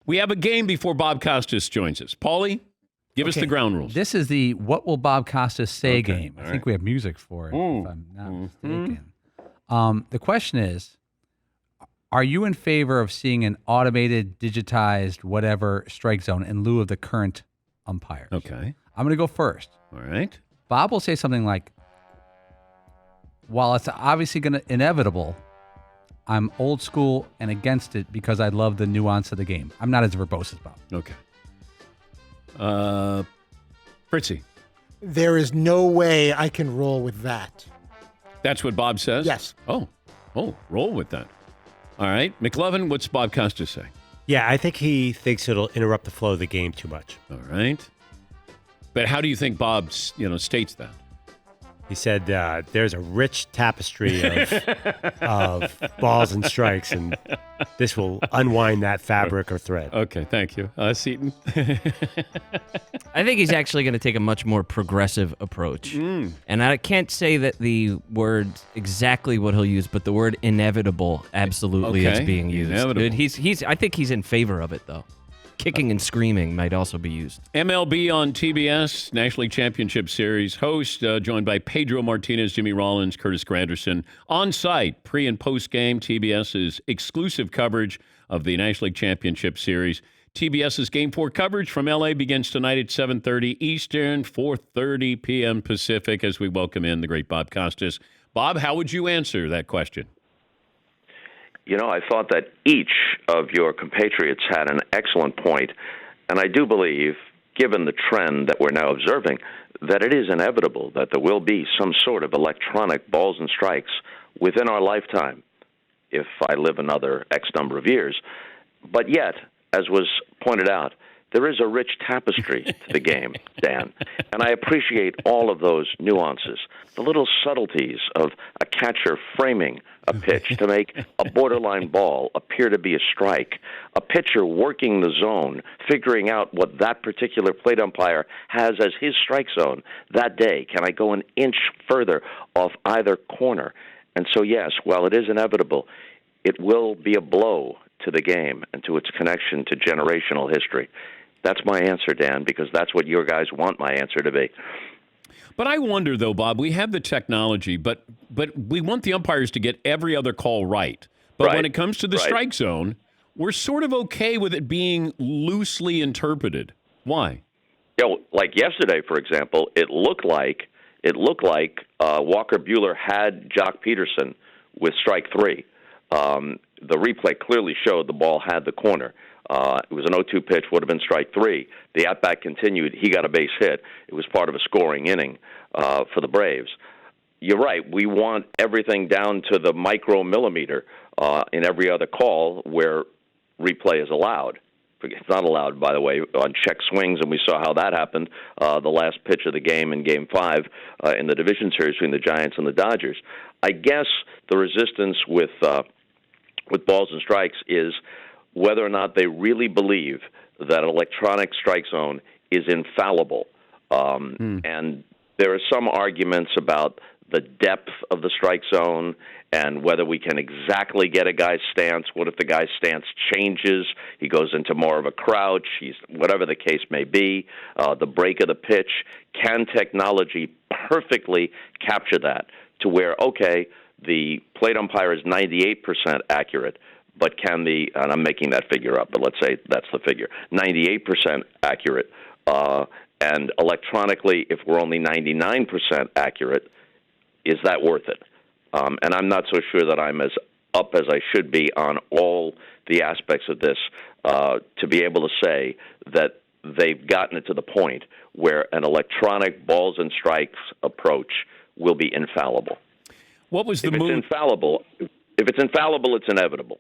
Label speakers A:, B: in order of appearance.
A: We have a game before Bob Costas joins us. Paulie, give us the ground rules.
B: This is the What Will Bob Costas Say game. I
A: All
B: think
A: right.
B: we have music for it, if I'm not mistaken. The question is, are you in favor of seeing an automated, digitized, whatever strike zone in lieu of the current umpires?
A: Okay.
B: I'm going to go first.
A: All right.
B: Bob will say something like, while it's obviously inevitable, I'm old school and against it because I love the nuance of the game. I'm not as verbose as Bob.
A: Okay. Fritzy.
C: There is no way I can roll with that.
A: That's what Bob says?
C: Yes.
A: Oh, roll with that. All right. McLovin, what's Bob Costas say?
D: Yeah, I think he thinks it'll interrupt the flow of the game too much.
A: All right. But how do you think Bob, states that?
D: He said there's a rich tapestry of balls and strikes, and this will unwind that fabric or thread.
A: Okay, thank you. Seaton?
E: I think he's actually going to take a much more progressive approach. And I can't say that the word exactly what he'll use, but the word inevitable absolutely is being used.
A: Inevitable.
E: I think he's in favor of it, though. Kicking and screaming might also be used.
A: MLB on TBS, National League Championship Series host, joined by Pedro Martinez, Jimmy Rollins, Curtis Granderson. On site, pre- and post-game, TBS's exclusive coverage of the National League Championship Series. TBS's Game 4 coverage from L.A. begins tonight at 7:30 Eastern, 4:30 p.m. Pacific, as we welcome in the great Bob Costas. Bob, how would you answer that question?
F: I thought that each of your compatriots had an excellent point, and I do believe, given the trend that we're now observing, that it is inevitable that there will be some sort of electronic balls and strikes within our lifetime, if I live another X number of years. But yet, as was pointed out, there is a rich tapestry to the game, Dan, and I appreciate all of those nuances, the little subtleties of a catcher framing a pitch to make a borderline ball appear to be a strike, a pitcher working the zone, figuring out what that particular plate umpire has as his strike zone that day. Can I go an inch further off either corner? And so, yes, while it is inevitable, it will be a blow to the game and to its connection to generational history. That's my answer, Dan, because that's what your guys want my answer to be.
A: But I wonder, though, Bob, we have the technology, but we want the umpires to get every other call right. But when it comes to the strike zone, we're sort of okay with it being loosely interpreted. Why?
F: Like yesterday, for example, it looked like Walker Buehler had Jock Peterson with strike three. The replay clearly showed the ball had the corner. It was an 0-2 pitch, would have been strike three. The at-bat continued. He got a base hit. It was part of a scoring inning for the Braves. You're right. We want everything down to the micromillimeter in every other call where replay is allowed. It's not allowed, by the way, on check swings, and we saw how that happened the last pitch of the game in Game 5 in the division series between the Giants and the Dodgers. I guess the resistance with balls and strikes is whether or not they really believe that an electronic strike zone is infallible. And there are some arguments about the depth of the strike zone and whether we can exactly get a guy's stance. What if the guy's stance changes? He goes into more of a crouch, whatever the case may be, the break of the pitch. Can technology perfectly capture that to where, okay, the plate umpire is 98% accurate, but can and I'm making that figure up, but let's say that's the figure, 98% accurate, and electronically, if we're only 99% accurate, is that worth it? And I'm not so sure that I'm as up as I should be on all the aspects of this to be able to say that they've gotten it to the point where an electronic balls and strikes approach will be infallible.
A: What was the
F: move? If it's infallible, it's inevitable.